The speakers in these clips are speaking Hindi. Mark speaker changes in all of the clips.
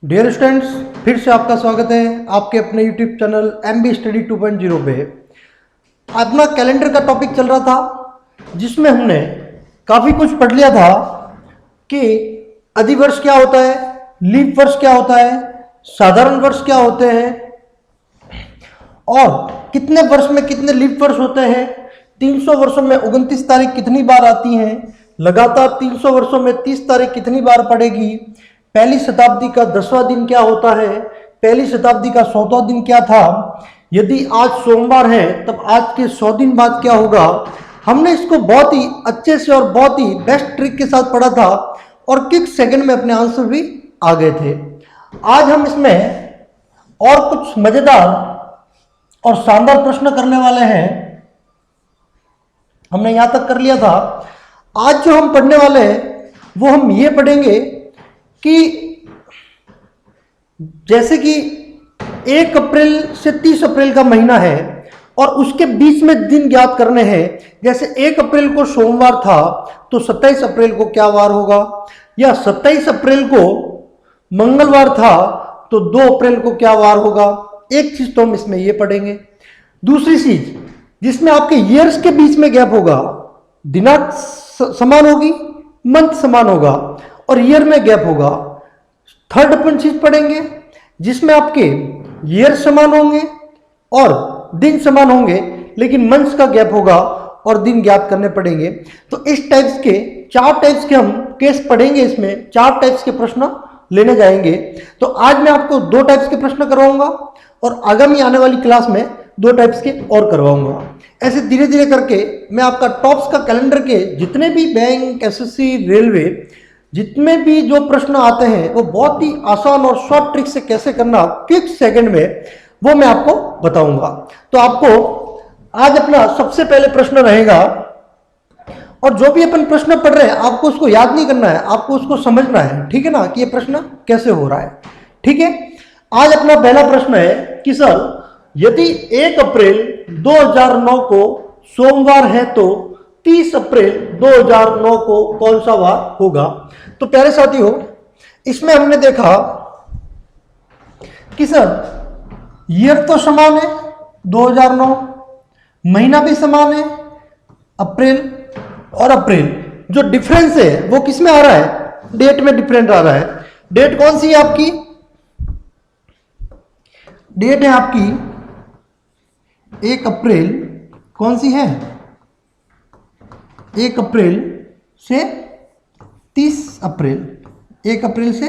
Speaker 1: डियर स्टूडेंट्स, फिर से आपका स्वागत है आपके अपने यूट्यूब चैनल MB स्टडी 2.0 पे। अपना कैलेंडर का टॉपिक चल रहा था जिसमें हमने काफ़ी कुछ पढ़ लिया था कि अधिवर्ष क्या होता है, लीप वर्ष क्या होता है, साधारण वर्ष क्या होते हैं और कितने वर्ष में कितने लीप वर्ष होते हैं, 300 वर्षों में 29 तारीख कितनी बार आती हैं, लगातार 300 वर्षों में 30 तारीख कितनी बार पड़ेगी, पहली शताब्दी का 10वां दिन क्या होता है, पहली शताब्दी का 100वां दिन क्या था, यदि आज सोमवार है तब आज के 100 दिन बाद क्या होगा। हमने इसको बहुत ही अच्छे से और बहुत ही बेस्ट ट्रिक के साथ पढ़ा था और किस सेकंड में अपने आंसर भी आ गए थे। आज हम इसमें और कुछ मजेदार और शानदार प्रश्न करने वाले हैं। हमने यहां तक कर लिया था। आज जो हम पढ़ने वाले हैं वो हम ये पढ़ेंगे कि जैसे कि 1 अप्रैल से 30 अप्रैल का महीना है और उसके बीच में दिन ज्ञात करने हैं। जैसे 1 अप्रैल को सोमवार था तो 27 अप्रैल को क्या वार होगा, या 27 अप्रैल को मंगलवार था तो 2 अप्रैल को क्या वार होगा। एक चीज तो हम इसमें ये पढ़ेंगे। दूसरी चीज जिसमें आपके ईयर्स के बीच में गैप होगा, दिनांक समान होगी, मंथ समान होगा और ईयर में गैप होगा। थर्ड अपन चीज पढ़ेंगे जिसमें आपके ईयर समान होंगे और दिन समान होंगे लेकिन मंथ्स का गैप होगा और दिन ज्ञात करने पड़ेंगे। तो इस टाइप्स के 4 टाइप्स के हम केस पढ़ेंगे। इसमें 4 टाइप्स के प्रश्न लेने जाएंगे। तो आज मैं आपको 2 टाइप्स के प्रश्न करवाऊंगा और आगामी आने वाली क्लास में 2 टाइप्स के और करवाऊंगा। ऐसे धीरे धीरे करके मैं आपका टॉप्स का कैलेंडर के जितने भी बैंक, एसएससी, रेलवे, जितने भी जो प्रश्न आते हैं वो बहुत ही आसान और शॉर्ट ट्रिक से कैसे करना क्विक सेकंड में, वो मैं आपको बताऊंगा। तो आपको आज अपना सबसे पहले प्रश्न रहेगा और जो भी अपन प्रश्न पढ़ रहे हैं आपको उसको याद नहीं करना है, आपको उसको समझना है। ठीक है ना, कि ये प्रश्न कैसे हो रहा है। ठीक है, आज अपना पहला प्रश्न है कि सर यदि 1 अप्रैल 2009 को सोमवार है तो 30 अप्रैल 2009 को कौन सा वार होगा। तो प्यारे साथियों, इसमें हमने देखा कि सर ईयर तो समान है 2009, महीना भी समान है अप्रैल, और अप्रैल जो डिफरेंस है वो किस में आ रहा है, डेट में डिफरेंट आ रहा है। डेट कौन सी है आपकी, डेट है आपकी 1 अप्रैल, कौन सी है 1 अप्रैल से 30 अप्रैल, 1 अप्रैल से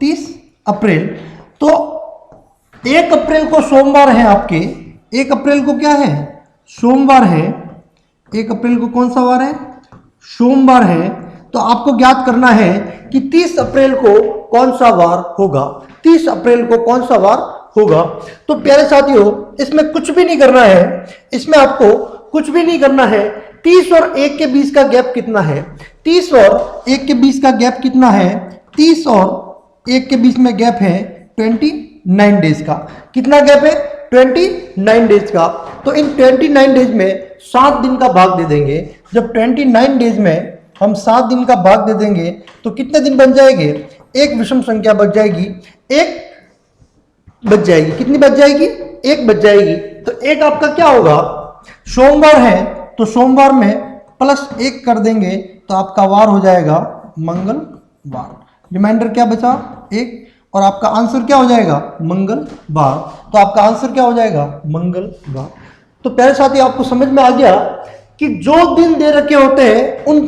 Speaker 1: 30 अप्रैल। तो 1 अप्रैल को सोमवार है आपके, 1 अप्रैल को क्या है, सोमवार है। 1 अप्रैल को कौन सा वार है, सोमवार है। तो आपको ज्ञात करना है कि 30 अप्रैल को कौन सा वार होगा, 30 अप्रैल को कौन सा वार होगा। तो प्यारे साथियों, इसमें कुछ भी नहीं करना है, इसमें आपको कुछ भी नहीं करना है। 30 और 1 के बीच का गैप कितना है, 30 और 1 के बीच का गैप कितना है, 30 और 1 के बीच में गैप है 29 डेज का। कितना गैप है, 29 डेज का। तो इन 29 डेज में 7 दिन का भाग दे देंगे। जब 29 डेज में हम 7 दिन का भाग दे देंगे तो कितने दिन बन जाएंगे, एक विषम संख्या बच जाएगी, एक बच जाएगी। कितनी बच जाएगी, एक बच जाएगी। तो एक आपका क्या होगा, सोमवार है तो सोमवार में +1 कर देंगे तो आपका वार हो जाएगा मंगलवार। रिमाइंडर क्या बचा, 1, और आपका आंसर क्या हो जाएगा, मंगलवार। तो आपका आंसर क्या हो जाएगा, मंगलवार। तो प्यारे साथी, आपको समझ में आ गया कि जो दिन दे रखे होते हैं उन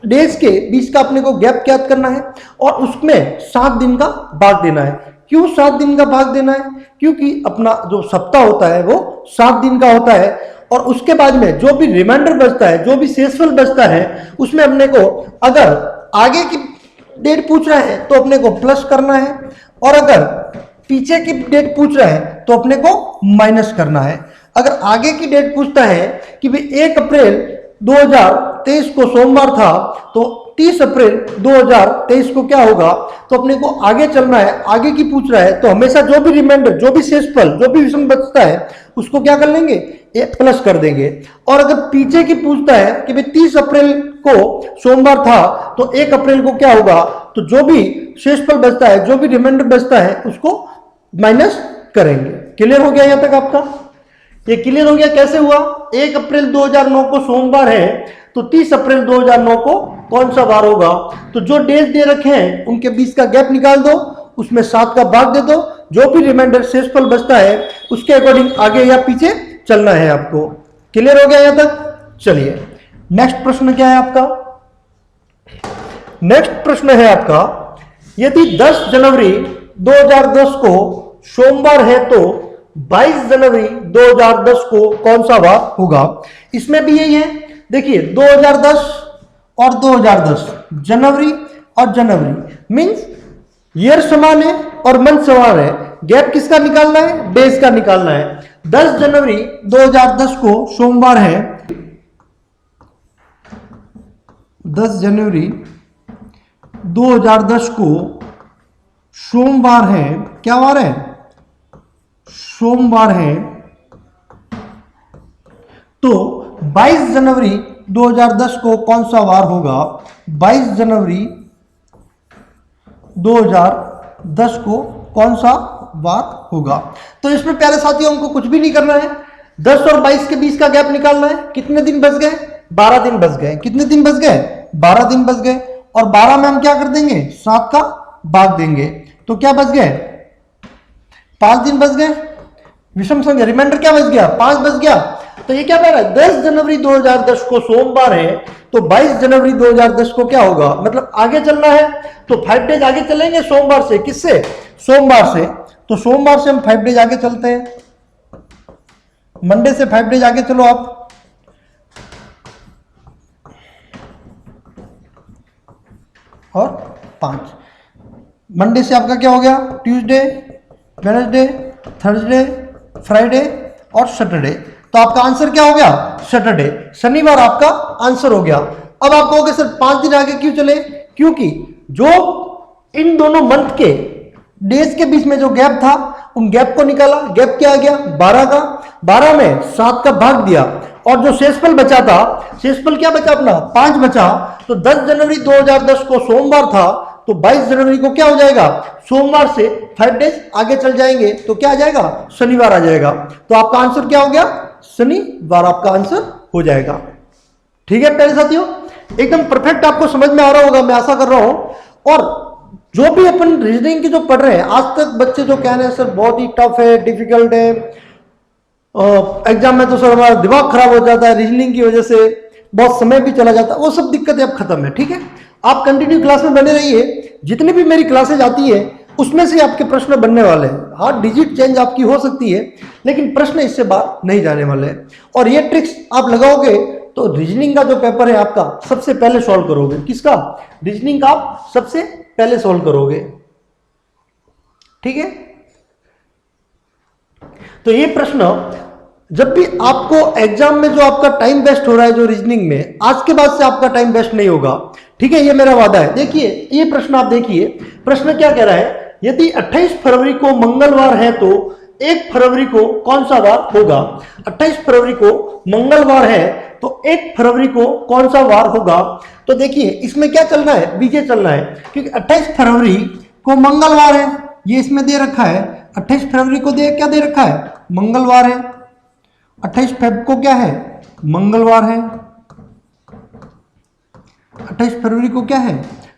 Speaker 1: डेज के बीच का अपने को गैप ज्ञात करना है और उसमें 7 दिन का भाग देना है। क्यों 7 दिन का भाग देना है, क्योंकि अपना जो सप्ताह होता है वो 7 दिन का होता है और उसके बाद में जो भी रिमाइंडर बचता है, जो भी शेषफल बचता है, उसमें अपने को अगर आगे की डेट पूछ रहा है तो अपने को प्लस करना है और अगर पीछे की डेट पूछ रहा है तो अपने को माइनस करना है। अगर आगे की डेट पूछता है कि भाई 1 अप्रैल 2023 को सोमवार था तो 30 अप्रैल 2023 को क्या होगा, तो अपने को आगे चलना है, आगे की पूछ रहा है तो हमेशा जो भी रिमाइंडर, जो भी शेषफल, जो भी विषम बचता है उसको क्या कर लेंगे, प्लस कर देंगे। और अगर पीछे की पूछता है कि भाई 30 अप्रैल को सोमवार था तो 1 अप्रैल को क्या होगा, तो जो भी शेषफल बचता है, जो भी रिमाइंडर बचता है उसको माइनस करेंगे। क्लियर हो गया यहां तक आपका? ये क्लियर हो गया कैसे हुआ? 1 अप्रैल 2009 को सोमवार है तो 30 अप्रैल 2009 को कौन सा वार होगा, तो जो डेज दे रखे हैं उनके बीच का गैप निकाल दो, उसमें 7 का भाग दे दो, जो भी रिमाइंडर शेषफल बचता है उसके अकॉर्डिंग आगे या पीछे चलना है आपको। क्लियर हो गया यहां तक? चलिए नेक्स्ट प्रश्न क्या है आपका? नेक्स्ट प्रश्न है आपका, यदि 10 जनवरी 2010 को सोमवार है तो 22 जनवरी 2010 को कौन सा वार होगा? इसमें भी यही है, देखिए 2010 और 2010, जनवरी और जनवरी मींस ईयर समान है और मंथ समान है, गैप किसका निकालना है, डेज का निकालना है। 10 जनवरी 2010 को सोमवार है, 10 जनवरी 2010 को सोमवार है, क्या वार है, सोमवार है, तो 22 जनवरी 2010 को कौन सा वार होगा? 22 जनवरी 2010 को कौन सा वार होगा? तो इसमें प्यारे साथियों हमको कुछ भी नहीं करना है, 10 और 22 के बीच का गैप निकालना है। कितने दिन बच गए? 12 दिन बच गए। कितने दिन बच गए? 12 दिन बच गए। और 12 में हम क्या कर देंगे, 7 का भाग देंगे, तो क्या बच गए, 5 दिन बच गए। विषम संख्या रिमाइंडर क्या बच गया, 5 बच गया। तो ये क्या कह रहा है, 10 जनवरी 2010 को सोमवार है तो 22 जनवरी 2010 को क्या होगा, मतलब आगे चलना है तो 5 डेज आगे चलेंगे सोमवार से। किससे? सोमवार से। तो सोमवार से हम 5 डेज आगे चलते हैं, मंडे से 5 डेज आगे चलो आप, और 5। मंडे से आपका क्या हो गया, ट्यूसडे, वेडनेसडे, थर्सडे, फ्राइडे और सैटरडे। तो आपका आंसर क्या हो गया, सैटरडे, शनिवार आपका आंसर हो गया। अब आप कहोगे सर 5 दिन आगे क्यों चले? क्योंकि जो इन दोनों मंथ के डेज के बीच में जो गैप था उन गैप को निकाला। गैप क्या आ गया, 12 का, 12 में 7 का भाग दिया, और जो शेषफल बचा था, शेषफल क्या बचा अपना, 5 बचा। तो 10 जनवरी 2010 को सोमवार था तो 22 जनवरी को क्या हो जाएगा, सोमवार से 5 डेज आगे चल जाएंगे तो क्या आ जाएगा, शनिवार आ जाएगा। तो आपका आंसर क्या हो गया, शनिवार आपका आंसर हो जाएगा। ठीक है प्यारे साथियों, एकदम परफेक्ट आपको समझ में आ रहा होगा, मैं आशा कर रहा हूं। और जो भी अपन रीजनिंग की जो पढ़ रहे हैं आज तक, बच्चे जो कह रहे हैं सर बहुत ही टफ है, डिफिकल्ट है, एग्जाम में तो सर हमारा दिमाग खराब हो जाता है रीजनिंग की वजह से, बहुत समय भी चला जाता है, वो सब दिक्कतें अब खत्म है। ठीक है, आप कंटिन्यू क्लास में बने रहिए, जितनी भी मेरी क्लासेज आती है उसमें से आपके प्रश्न बनने वाले हैं। हाँ, डिजिट चेंज आपकी हो सकती है लेकिन प्रश्न इससे बाहर नहीं जाने वाले हैं। और ये ट्रिक्स आप लगाओगे तो रीजनिंग का जो पेपर है आपका सबसे पहले सॉल्व करोगे। किसका, रीजनिंग का आप सबसे पहले सॉल्व करोगे। ठीक है, तो ये प्रश्न जब भी आपको एग्जाम में जो आपका टाइम वेस्ट हो रहा है जो रीजनिंग में, आज के बाद से आपका टाइम वेस्ट नहीं होगा। ठीक है, ये मेरा वादा है। देखिए ये प्रश्न आप देखिए, प्रश्न क्या कह रहा है, यदि 28 फरवरी को मंगलवार है तो 1 फरवरी को कौन सा वार होगा। 28 फरवरी को मंगलवार है तो 1 फरवरी को कौन सा वार होगा। तो देखिए इसमें क्या चलना है, बीजे चलना है, क्योंकि 28 फरवरी को मंगलवार है, ये इसमें दे रखा है। 28 फरवरी को क्या दे रखा है, मंगलवार है। 28 फेब को क्या है, मंगलवार है। 28 फरवरी को क्या है,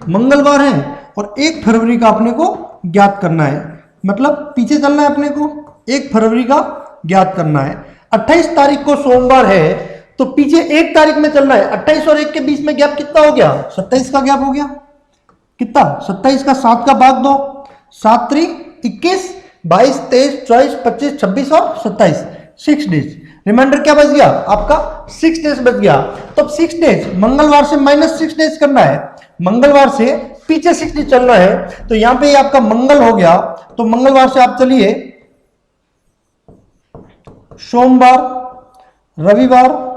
Speaker 1: मंगलवार है। और 1 फरवरी का अपने को ज्ञात करना है, मतलब पीछे चलना है अपने को, 1 फरवरी का ज्ञात करना है। 28 तारीख को सोमवार है तो पीछे 1 तारीख में चलना है। 28 और 1 के बीच में गैप कितना हो गया, 27 का गैप हो गया। कितना, 27 का 7 का भाग दो, 7 3 21, 22 23 24 25 26 और 27, 6 डेज। रिमाइंडर क्या बच गया आपका, 6 डेज बच गया। तो 6 डेज, मंगलवार से -6 डेज करना है, मंगलवार से पीछे 6 डेज चलना है। तो यहां पे आपका मंगल हो गया, तो मंगलवार से आप चलिए सोमवार, रविवार,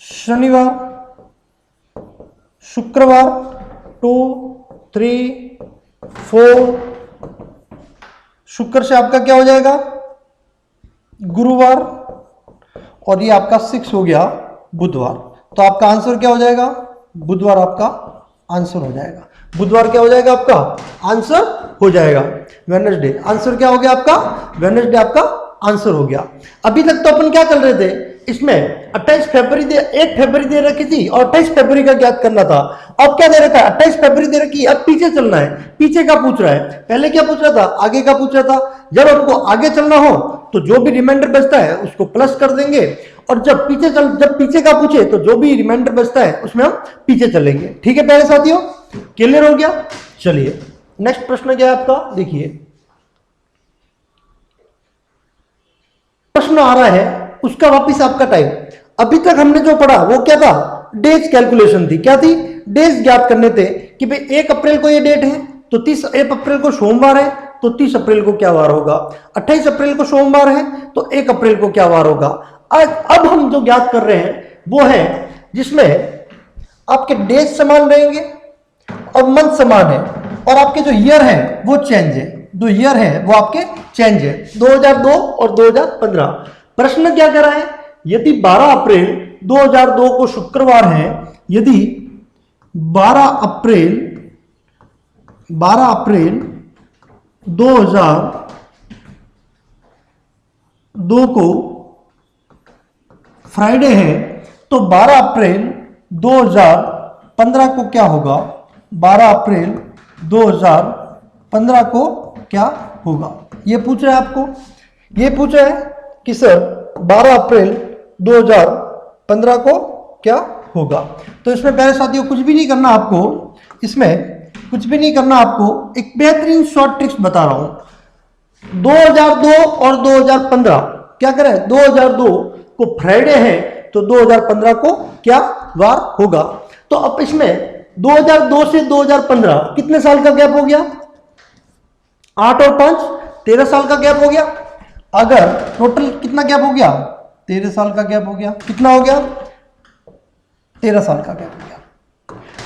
Speaker 1: शनिवार, शुक्रवार 2 3 4, शुक्र से आपका क्या हो जाएगा गुरुवार, और ये आपका 6 हो गया बुधवार। तो आपका आंसर क्या हो जाएगा, बुधवार आपका आंसर हो जाएगा। बुधवार क्या हो जाएगा आपका आंसर हो जाएगा। वेडनेसडे आंसर क्या हो गया आपका, वेडनेसडे आपका आंसर हो गया। अभी तक तो अपन क्या चल रहे थे, इसमें 28 फरवरी 1 फरवरी दे रखी थी और 28 फरवरी का ज्ञात करना था। अब क्या दे रखा है, 28 फरवरी दे रखी, अब पीछे चलना है। पीछे का पूछ रहा है, पहले क्या पूछ रहा था, आगे का पूछ रहा था। जब हमको आगे चलना हो तो जो भी रिमाइंडर बचता है उसको प्लस कर देंगे, और जब पीछे का पूछे तो जो भी रिमाइंडर बचता है उसमें हम पीछे चलेंगे। ठीक है प्यारे साथियों, क्लियर हो गया। चलिए नेक्स्ट प्रश्न क्या है आपका, देखिए प्रश्न आ रहा है उसका वापिस आपका टाइम। अभी तक हमने जो पढ़ा वो क्या था, डेज कैलकुलेशन थी। क्या थी, डेज ज्ञात करने थे कि भाई 1 अप्रैल को ये डेट है तो 30 अप्रैल को सोमवार है तो 30 अप्रैल को क्या वार होगा, 28 अप्रैल को सोमवार है तो 1 अप्रैल को क्या वार होगा। अब हम जो ज्ञात कर रहे हैं वो है जिसमें आपके डेज समान रहेंगे और मंथ समान है, और आपके जो ईयर है वो चेंज है, जो ईयर है वो आपके चेंज है, 2002 और 2015। प्रश्न क्या कर रहा है, यदि 12 अप्रैल 2002 को शुक्रवार है, यदि 12 अप्रैल 2002 को फ्राइडे है तो 12 अप्रैल 2015 को क्या होगा, 12 अप्रैल 2015 को क्या होगा। ये पूछ रहा है आपको, ये पूछ रहा है कि सर 12 अप्रैल 2015 को क्या होगा। तो इसमें प्यारे साथियों कुछ भी नहीं करना आपको, इसमें कुछ भी नहीं करना आपको, एक बेहतरीन शॉर्ट ट्रिक्स बता रहा हूं। 2002 और 2015 क्या करें, 2002 को फ्राइडे है तो 2015 को क्या वार होगा। तो अब इसमें 2002 से 2015 कितने साल का गैप हो गया, 8 और 5 13 साल का गैप हो गया। अगर टोटल कितना गैप हो गया, 13 साल का गैप हो गया। कितना हो गया, 13 साल का गैप हो गया।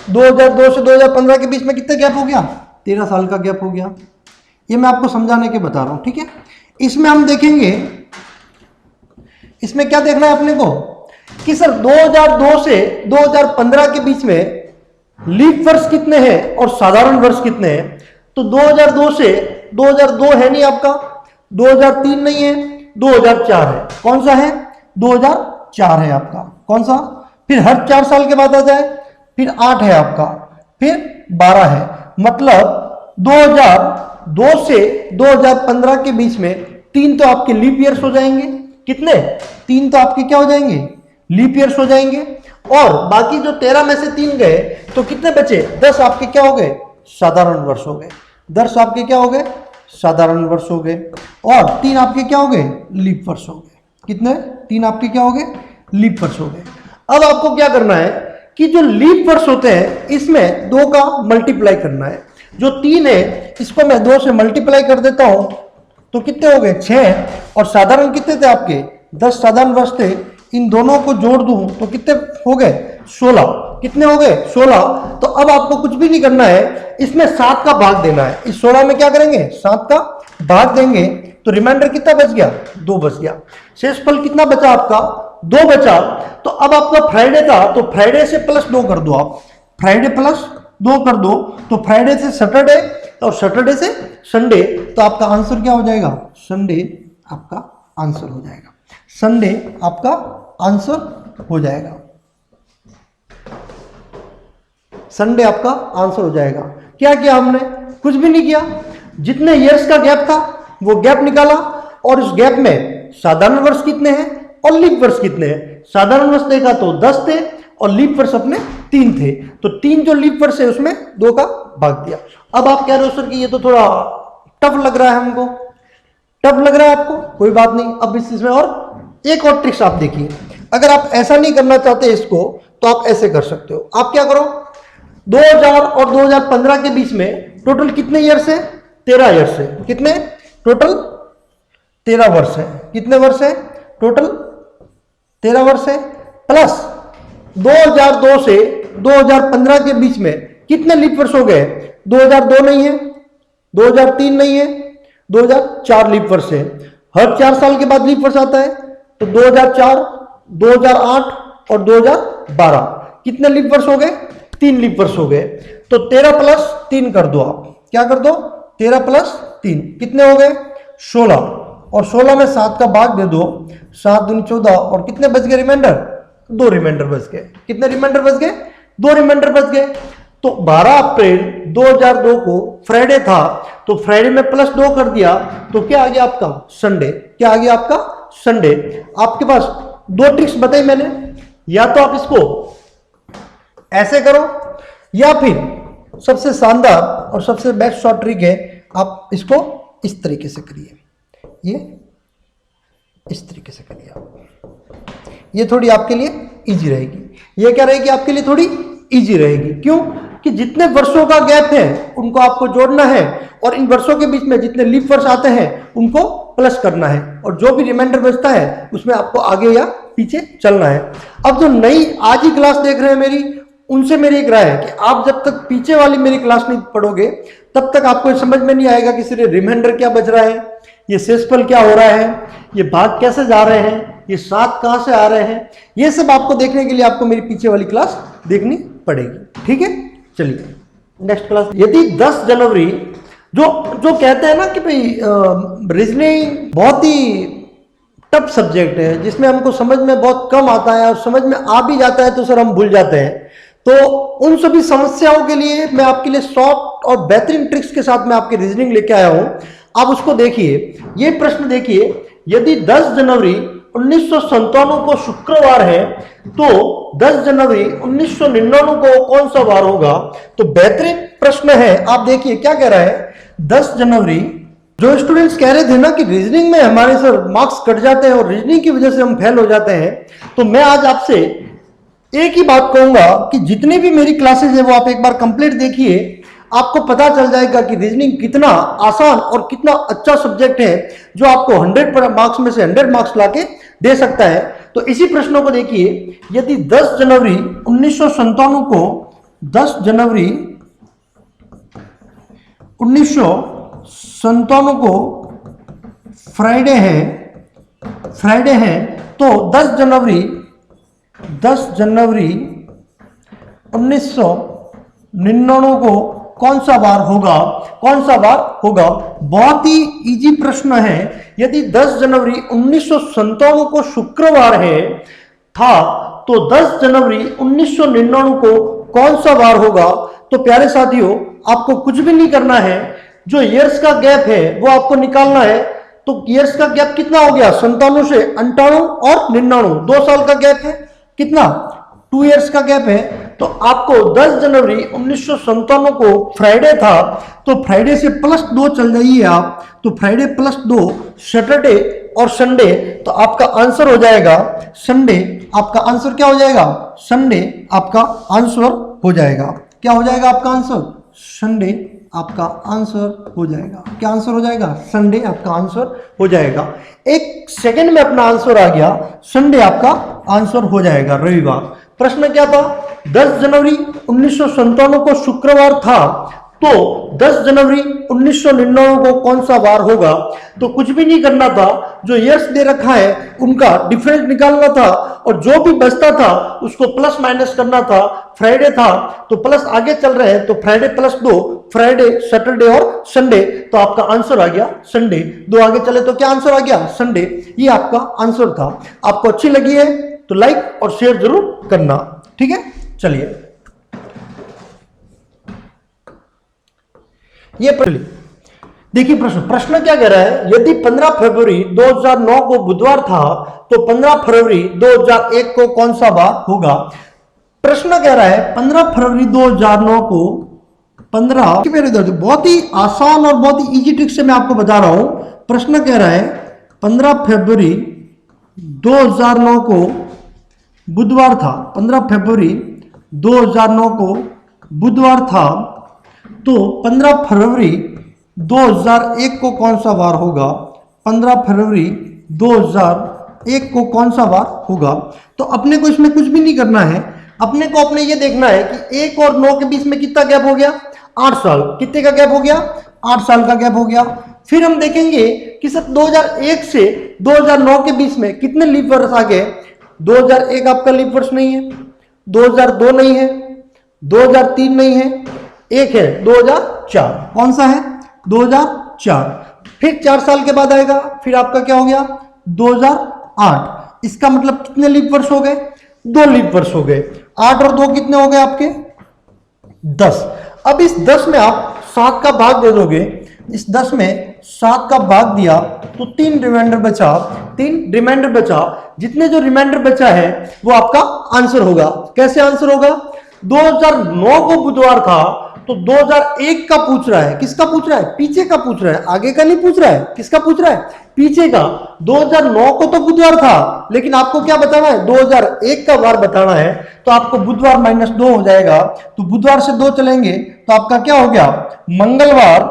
Speaker 1: 2002 से 2015 के बीच में कितना गैप हो गया, 13 साल का गैप हो गया। ये मैं आपको समझाने के बता रहा हूं, ठीक है। इसमें हम देखेंगे, इसमें क्या देखना है अपने को कि सर 2002 से 2015 के बीच में लीप वर्ष कितने हैं और साधारण वर्ष कितने हैं। तो 2002 से 2002 है नहीं आपका, 2003 नहीं है, 2004 है। कौन सा है, 2004 है आपका। कौन सा, फिर हर 4 साल के बाद आ जाए, फिर 8 है आपका, फिर 12 है। मतलब 2002 से 2015 के बीच में 3 तो आपके लीप ईयर्स हो जाएंगे। कितने, 3 तो आपके क्या हो जाएंगे, लीप ईयर्स हो जाएंगे। और बाकी जो 13 में से 3 गए तो कितने बचे, 10 आपके क्या हो गए, साधारण वर्ष हो गए। 10 आपके क्या हो गए, साधारण वर्ष हो गए, और 3 आपके क्या हो गए, लीप वर्ष हो गए। कितने, 3 आपके क्या हो गए, लीप वर्ष हो गए। अब आपको क्या करना है कि जो लीप वर्ष होते हैं इसमें 2 का मल्टीप्लाई करना है। जो 3 है इसको मैं 2 से मल्टीप्लाई कर देता हूं तो कितने हो गए, 6, और साधारण कितने थे आपके, 10 साधारण वर्ष थे। इन दोनों को जोड़ दूं तो कितने हो गए, 16। कितने हो गए, 16। तो अब आपको कुछ भी नहीं करना है, इसमें 7 का भाग देना है। इस 16 में क्या करेंगे, 7 का भाग देंगे तो रिमाइंडर कितना बच गया, 2 बच गया। शेषफल कितना बचा आपका, 2 बचा। तो अब आपका फ्राइडे था तो फ्राइडे से प्लस 2 कर दो आप, फ्राइडे प्लस 2 कर दो तो फ्राइडे से सैटरडे और सैटरडे से संडे, तो आपका आंसर क्या हो जाएगा, संडे आपका आंसर हो जाएगा। संडे आपका आंसर हो जाएगा, संडे आपका आंसर हो जाएगा। क्या किया हमने, कुछ भी नहीं किया। जितने ईयर्स का गैप था वो गैप निकाला, और इस गैप में साधारण वर्ष कितने हैं और लीप वर्ष कितने हैं। साधारण वर्ष देखा तो 10 थे और लीप वर्ष अपने 3 थे, तो 3 जो लीप वर्ष है उसमें 2 का भाग दिया। अब आप कह रहे हो सर कि ये तो थोड़ा टफ लग रहा है हमको, टफ लग रहा है आपको, कोई बात नहीं। अब इसमें और एक और ट्रिक्स आप देखिए। अगर आप ऐसा नहीं करना चाहते इसको तो आप ऐसे कर सकते हो। आप क्या करो, 2000 और 2015 के बीच में टोटल कितने ईयर्स है, 13 ईयर्स है। कितने, टोटल 13 वर्ष है। कितने वर्ष है, टोटल 13 वर्ष है। प्लस 2002 से 2015 के बीच में कितने लीप वर्ष हो गए? 2002 नहीं है, 2003 नहीं है, 2004 लीप वर्ष है। हर 4 साल के बाद लीप वर्ष आता है, तो 2004, 2008 और 2012 कितने लीप वर्ष हो गए? 3 लीप वर्ष हो गए। तो 13 प्लस 3 कर दो आप, क्या कर दो? 13 प्लस 3 कितने हो गए? 16, और 16 में 7 का भाग दे दो, 7 दूनी 14, और कितने बच गए रिमाइंडर? 2 रिमाइंडर बच गए। कितने रिमाइंडर बच गए? 2 रिमाइंडर बच गए। तो 12 अप्रैल 2002 को फ्राइडे था, तो फ्राइडे में प्लस 2 कर दिया, तो क्या आ गया आपका? संडे। क्या आ गया आपका? संडे। आपके पास 2 ट्रिक्स बताई मैंने, या तो आप इसको ऐसे करो, या फिर सबसे शानदार और सबसे बेस्ट शॉर्ट ट्रिक है, आप इसको इस तरीके से करिए, ये इस तरीके से करिए आप। ये थोड़ी आपके लिए इजी रहेगी। ये क्या रहेगी? आपके लिए थोड़ी इजी रहेगी। क्यों? कि जितने वर्षों का गैप है उनको आपको जोड़ना है, और इन वर्षों के बीच में जितने लीप वर्ष आते हैं उनको प्लस करना है, और जो भी रिमाइंडर बचता है उसमें आपको आगे या पीछे चलना है। अब जो नई आज ही क्लास देख रहे हैं मेरी, उनसे मेरी एक राय है कि आप जब तक पीछे वाली मेरी क्लास नहीं पढ़ोगे तब तक आपको समझ में नहीं आएगा कि सिर्फ रिमाइंडर क्या बच रहा है, ये शेषफल क्या हो रहा है, ये भाग कैसे जा रहे हैं, ये 7 कहां से आ रहे हैं। ये सब आपको देखने के लिए आपको मेरी पीछे वाली क्लास देखनी पड़ेगी। ठीक है, चलिए नेक्स्ट क्लास। यदि 10 जनवरी जो कहते हैं ना कि भाई रीजनिंग बहुत ही टफ सब्जेक्ट है, जिसमें हमको समझ में बहुत कम आता है, और समझ में आ भी जाता है तो सर हम भूल जाते हैं। तो उन सभी समस्याओं के लिए मैं आपके लिए शॉर्ट और बेहतरीन ट्रिक्स के साथ मैं आपकी रीजनिंग लेके आया हूं। आप उसको देखिए। ये प्रश्न देखिए, यदि 10 जनवरी 1997 को शुक्रवार है, तो 10 जनवरी 1999 को कौन सा वार होगा? तो बेहतरीन प्रश्न है। आप देखिए क्या कह रहा है, 10 जनवरी। जो स्टूडेंट्स कह रहे थे ना कि रीजनिंग में हमारे सर मार्क्स कट जाते हैं और रीजनिंग की वजह से हम फेल हो जाते हैं, तो मैं आज आपसे एक ही बात कहूंगा कि जितनी भी मेरी क्लासेस है वो आप एक बार कंप्लीट देखिए, आपको पता चल जाएगा कि रीजनिंग कितना आसान और कितना अच्छा सब्जेक्ट है, जो आपको 100 मार्क्स में से 100 मार्क्स लाके दे सकता है। तो इसी प्रश्नों को देखिए, यदि 10 जनवरी 1997 को 10 जनवरी 1997 को फ्राइडे है, तो 10 जनवरी 1999 को कौन सा वार होगा? बहुत ही इजी प्रश्न है। यदि 10 जनवरी 1997 को शुक्रवार था, तो 10 जनवरी 1999 को कौन सा वार होगा? तो प्यारे साथियों, आपको कुछ भी नहीं करना है, जो ईयर्स का गैप है वो आपको निकालना है। तो ईयर्स का गैप कितना हो गया? 97 से 98 और 99, 2 साल का गैप है। कितना? 2 ईयर्स का गैप है। तो आपको 10 जनवरी 1997 को फ्राइडे था, तो फ्राइडे से +2 चल जाइए आप, तो फ्राइडे +2 सैटरडे और संडे, तो आपका आंसर हो जाएगा संडे। आपका आंसर क्या हो जाएगा? संडे आपका आंसर हो जाएगा। क्या हो जाएगा आपका आंसर? संडे आपका आंसर हो जाएगा। क्या आंसर हो जाएगा? संडे आपका आंसर हो जाएगा। 1 सेकंड में अपना आंसर आ गया, संडे आपका आंसर हो जाएगा, रविवार। प्रश्न क्या था? 10 जनवरी 1997 को शुक्रवार था, तो 10 जनवरी 1999 को कौन सा वार होगा? तो कुछ भी नहीं करना था, जो ईयर्स दे रखा है उनका डिफरेंस निकालना था, और जो भी बचता था उसको प्लस माइनस करना था। फ्राइडे था तो प्लस आगे चल रहे हैं, तो फ्राइडे +2, फ्राइडे, सैटरडे और संडे, तो आपका आंसर आ गया संडे। 2 आगे चले तो क्या आंसर आ गया? संडे। ये आपका आंसर था। आपको अच्छी लगी है तो लाइक और शेयर जरूर करना। ठीक है, चलिए ये देखिए प्रश्न क्या कह रहा है, यदि 15 फरवरी 2009 को बुधवार था, तो 15 फरवरी 2001 को कौन सा वार होगा? प्रश्न कह रहा है 15 फरवरी 2009 को 15, बहुत ही आसान और बहुत ही इजी ट्रिक से मैं आपको बता रहा हूं। प्रश्न कह रहा है 15 फरवरी 2009 को बुधवार था, 15 फरवरी 2009 को बुधवार था, तो 15 फरवरी 2001 को कौन सा वार होगा? 15 फरवरी 2001 को कौन सा वार होगा? तो अपने को इसमें कुछ भी नहीं करना है, अपने को अपने ये देखना है कि 1 और 9 के बीच में कितना गैप हो गया, 8 साल। कितने का गैप हो गया, 8 साल का गैप हो गया। फिर हम देखेंगे कि सर 2001 से 2009 के बीच में कितने लीप वर्ष आ गए। 2001 आपका लीप वर्ष नहीं है, 2002 नहीं है, 2003 नहीं है, एक है 2004। कौन सा है, 2004। फिर 4 साल के बाद आएगा, फिर आपका क्या हो गया, 2008। इसका मतलब कितने लीप वर्ष हो गए, 2 लीप वर्ष हो गए। 8 और 2 कितने हो गए आपके, 10। अब इस 10 में आप 7 का भाग दे दोगे, इस 10 में 7 का भाग दिया तो 3 रिमाइंडर बचा, 3 रिमाइंडर बचा। जितने जो रिमाइंडर बचा है वो आपका आंसर होगा। कैसे आंसर होगा, 2009 को बुधवार था तो 2001 का पूछ रहा है। किसका पूछ रहा है, पीछे का पूछ रहा है, आगे का नहीं पूछ रहा है। किसका पूछ रहा है, पीछे का। 2009 को तो बुधवार था, लेकिन आपको क्या बताना है, 2001 का वार बताना है। तो आपको बुधवार -2 हो जाएगा, तो बुधवार से 2 चलेंगे तो आपका क्या हो गया, मंगलवार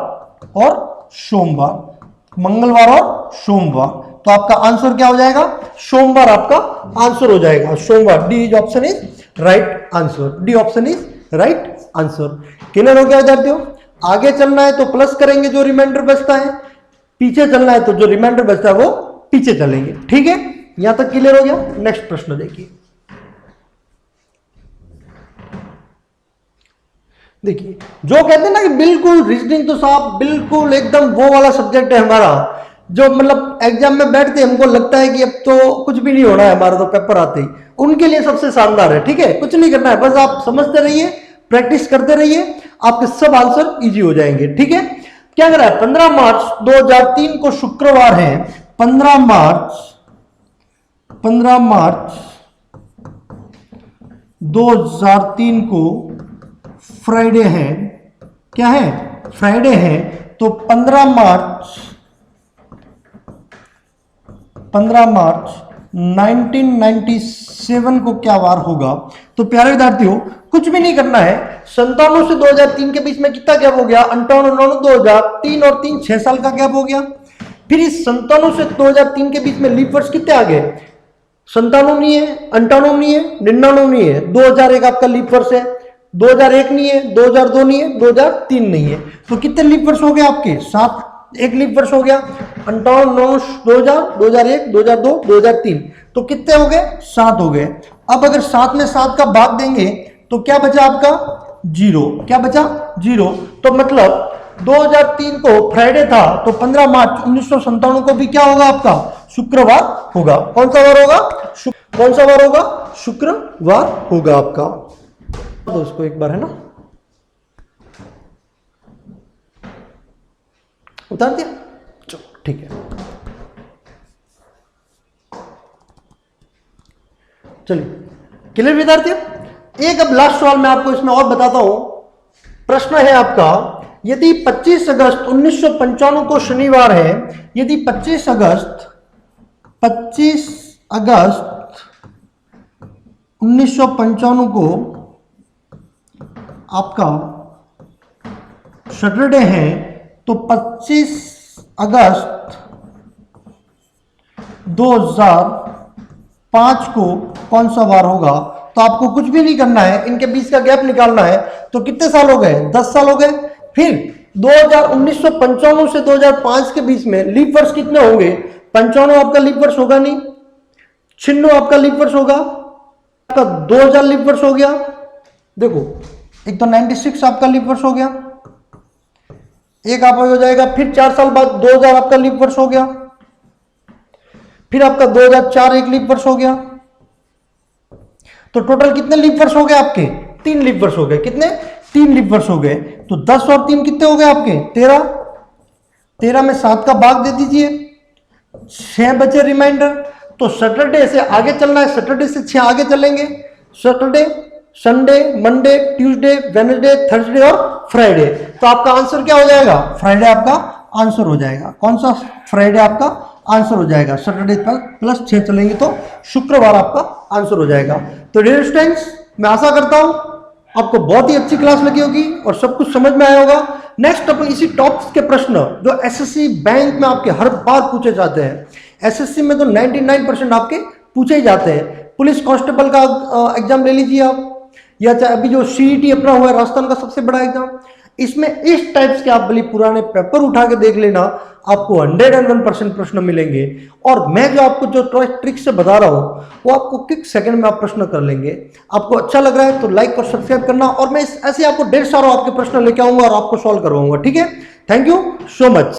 Speaker 1: और सोमवार। मंगलवार और सोमवार, तो आपका आंसर क्या हो जाएगा, सोमवार आपका आंसर हो जाएगा। सोमवार, D is option is right answer. D option is right answer. Clear हो गया विद्यार्थियों। आगे चलना है तो प्लस करेंगे जो रिमाइंडर बचता है, पीछे चलना है तो जो रिमाइंडर बचता है वो पीछे चलेंगे। ठीक है, यहां तक क्लियर हो गया। नेक्स्ट प्रश्न देखिए। देखिए, जो कहते हैं ना कि बिल्कुल रीजनिंग तो साहब बिल्कुल एकदम वो वाला सब्जेक्ट है हमारा, जो मतलब एग्जाम में बैठते हमको लगता है कि अब तो कुछ भी नहीं होना है हमारा, तो पेपर आते ही उनके लिए सबसे शानदार है। ठीक है, कुछ नहीं करना है, बस आप समझते रहिए, प्रैक्टिस करते रहिए, आपके सब आंसर इजी हो जाएंगे। ठीक है, क्या कर रहा है, 15 मार्च 2003 को शुक्रवार है, 15 मार्च 2003 को फ्राइडे है। क्या है, फ्राइडे है। तो 15 मार्च 1997 को क्या वार होगा। तो प्यारे विद्यार्थियों, कुछ भी नहीं करना है। 97 से 2003 के बीच में कितना गैप हो गया, 58, 2003 और 3 6 साल का गैप हो गया। फिर इस 97 से 2003 के बीच में लीप वर्ष कितने आ गए, 97 नहीं है, 98 नहीं है, 99 नहीं है, 2001 आपका लीप वर्ष है, 2001 नहीं है, 2002 नहीं है, 2003 नहीं है। तो कितने लीप वर्ष हो गए आपके, 7। एक लीप वर्ष हो गया, 58, 2000, 2001, 2002, 2003। तो कितने हो गए, 7 हो गए। अब अगर 7 में 7 का भाग देंगे तो क्या बचा आपका, 0। क्या बचा, 0। तो मतलब 2003 को फ्राइडे था, तो 15 मार्च 1997 को भी क्या होगा आपका, शुक्रवार होगा। कौन सा वार होगा, कौन सा वार होगा, शुक्रवार होगा आपका। दोस्तों एक बार है ना, उतार दिया, चलो ठीक है। चलिए, क्लियर विद्यार्थियों। एक अब लास्ट सवाल मैं आपको इसमें और बताता हूं। प्रश्न है आपका, यदि 25 अगस्त 1995 को शनिवार है, यदि 25 अगस्त 1995 को आपका सैटरडे है, तो 25 अगस्त 2005 को कौन सा वार होगा। तो आपको कुछ भी नहीं करना है, इनके बीच का गैप निकालना है। तो कितने साल हो गए, 10 साल हो गए। फिर 1995 से 2005 के बीच में लीप वर्ष कितने होंगे, 95 आपका लीप वर्ष होगा नहीं, 96 आपका लीप वर्ष होगा, आपका 2000 लीप वर्ष हो गया। देखो, एक तो 96 आपका लीप वर्ष हो गया, एक आपका हो जाएगा। फिर 4 साल बाद 2000 आपका लीप वर्ष हो गया, फिर आपका 2004 एक लीप वर्ष हो गया। तो टोटल कितने लीप वर्ष हो गए आपके, 3 लीप वर्ष हो गए। कितने, 3 लीप वर्ष हो गए। तो 10 और 3 कितने हो गए आपके, 13। 13 में 7 का भाग दे दीजिए, 6 बचे रिमाइंडर। तो सैटरडे से आगे चलना है, सैटरडे से 6 आगे चलेंगे। Saturday, Sunday, Monday, Tuesday, Wednesday, Thursday और फ्राइडे। तो आपका आंसर क्या हो जाएगा, फ्राइडे आपका आंसर हो जाएगा। कौन सा, फ्राइडे आपका आंसर हो जाएगा। सैटरडे पर प्लस 6 चलेंगे तो शुक्रवार आपका आंसर हो जाएगा। तो डियर स्टूडेंट्स, मैं आशा करता हूं आपको बहुत ही अच्छी क्लास लगी होगी और सब कुछ समझ में आया होगा। नेक्स्ट अपन इसी टॉपिक्स के प्रश्न जो एसएससी बैंक में आपके हर बार पूछे जाते हैं, एसएससी में तो 99% आपके पूछे ही जाते हैं। पुलिस कांस्टेबल का एग्जाम ले लीजिए आप, या चाहे अभी जो सीईटी अपना हुआ है राजस्थान का सबसे बड़ा एग्जाम, इसमें इस टाइप्स के आप भले पुराने पेपर उठा के देख लेना, आपको 101% प्रश्न मिलेंगे। और मैं जो आपको जो ट्रिक से बता रहा हूं वो आपको किक सेकंड में आप प्रश्न कर लेंगे। आपको अच्छा लग रहा है तो लाइक और सब्सक्राइब करना, और मैं ऐसे आपको ढेर सारा आपके प्रश्न लेके आऊंगा और आपको सॉल्व करवाऊंगा। ठीक है, थैंक यू सो मच।